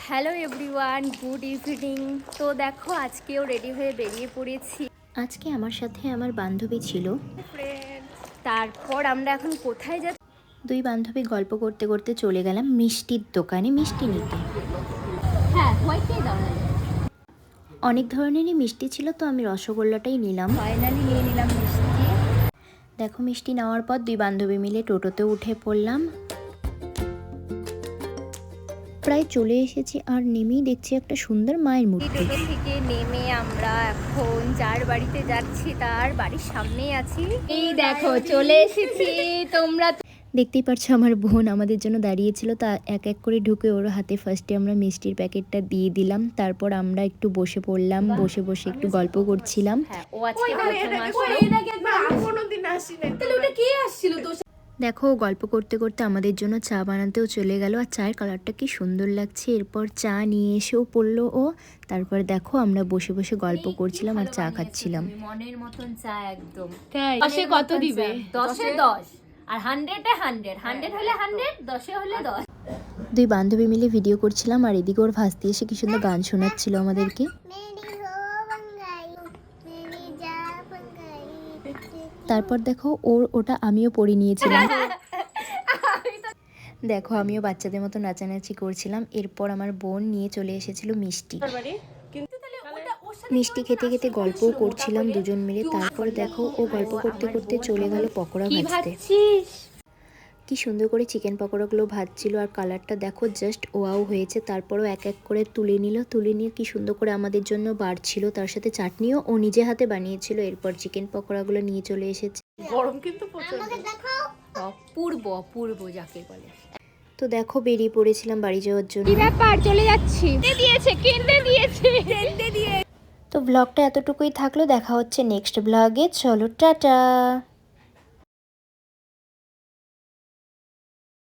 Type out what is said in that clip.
Hello everyone, good evening. তো দেখো আজকেও রেডি হয়ে বেরিয়ে পড়েছি। আজকে আমার সাথে আমার বান্ধবী ছিল। তারপর আমরা এখন কোথায় যাচ্ছি? দুই বান্ধবী গল্প করতে করতে চলে গেলাম মিষ্টির দোকানে মিষ্টি নিতে। হ্যাঁ, হোয়াইটটাই দাও না। অনেক ধরনেরই মিষ্টি ছিল, তো আমি রসগোল্লাটাই নিলাম। ফাইনালি নিয়ে নিলাম মিষ্টি। দেখো মিষ্টি নেওয়ার পর দুই বান্ধবী মিলে টোটোতে উঠে পড়লাম। প্রায় চলে এসেছি আর নেমেই দেখছি একটা সুন্দর মায়ের মূর্তি। টোটো থেকে নেমে আমরা এখন যার বাড়িতে যাচ্ছি তার বাড়ির সামনেই আছি। এই দেখো চলে এসেছি। তোমরা দেখতেই পারছো আমার বোন আমাদের জন্য দাঁড়িয়েছিল, তা এক এক করে ঢুকে ওর হাতে ফার্স্টে আমরা মিষ্টির প্যাকেটটা দিয়ে দিলাম। তারপর আমরা একটু বসে পড়লাম, বসে বসে একটু গল্প করছিলাম। ও আজকে দেখো গল্প করতে করতে আমাদের জন্য চা বানাতেও চলে গেল, আর চায়ের কালারটা কি সুন্দর লাগছে। এরপর চা নিয়ে এসেও পড়লো ও। তারপর দেখো আমরা বসে বসে গল্প করছিলাম আর চা খাচ্ছিলাম। মনের মতন চা একদম। 10-এ কত দিবে? 10-এ 10 আর 100-এ 100, 100 হলে 100, 10-এ হলে 10। দুই বান্ধবী মিলে ভিডিও করছিলাম আর এদিকে ওর ভাস্তি এসে কি সুন্দর গান শোনাচ্ছিল আমাদেরকে। তারপর দেখো ওটা আমিও পরে নিয়েছিলাম। দেখো আমিও বাচ্চাদের মতো নাচানাচি করছিলাম। এরপর আমার বোন নিয়ে চলে এসেছিল মিষ্টি। মিষ্টি খেতে খেতে গল্পও করছিলাম দুজন মিলে। তারপর দেখো ও গল্প করতে করতে চলে গেল পকোড়া ভাজতে। কি সুন্দর করে চিকেন পকোড়াগুলো ভাজছিল, আর কালারটা দেখো জাস্ট ওয়াও হয়েছে। তারপরও এক এক করে তুলে নিয়ে কি সুন্দর করে আমাদের জন্য বাড়ছিল। তার সাথে চাটনিও ও নিজে হাতে বানিয়েছিল। এরপর চিকেন পকোড়াগুলো নিয়ে চলে এসেছে। গরম কিন্তু প্রচন্ড। পূর্ব যাকে বলে। তো দেখো বেরিয়ে পড়েছিলাম বাড়ি যাওয়ার জন্য। কি ব্যাপার, চলে যাচ্ছি। কিনতে দিয়েছে। তো ব্লগটা এতটুকুই থাকলো, দেখা হচ্ছে নেক্সট ব্লগে। চলো টাটা।